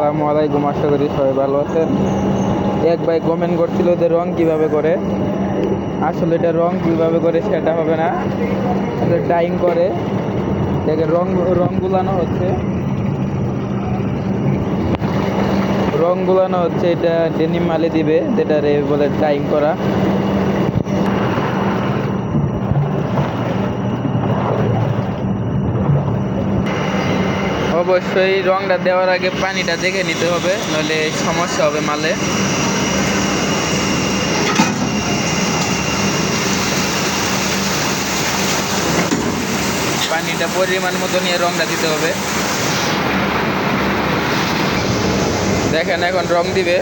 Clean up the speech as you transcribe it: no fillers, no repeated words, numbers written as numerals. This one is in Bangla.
আসসালামু আলাইকুম, আশা করি সবাই ভালো আছেন। এক ভাই কমেন্ট করছিল যে রং কিভাবে করে। আসলে এটা রং কিভাবে করে সেটা হবে না, ডাইং করে দেখে রং গুলানো হচ্ছে। এটা ডেনিম মালে দিবে, যেটা রে বলে ডাইং করা। অবশ্যই রংটা দেওয়ার আগে পানিটা দেখে নিতে হবে, নইলে সমস্যা হবে মালে। পানিটা পরিমাণ মতো নিয়ে রংটা দিতে হবে। দেখেন এখন রং দিবে।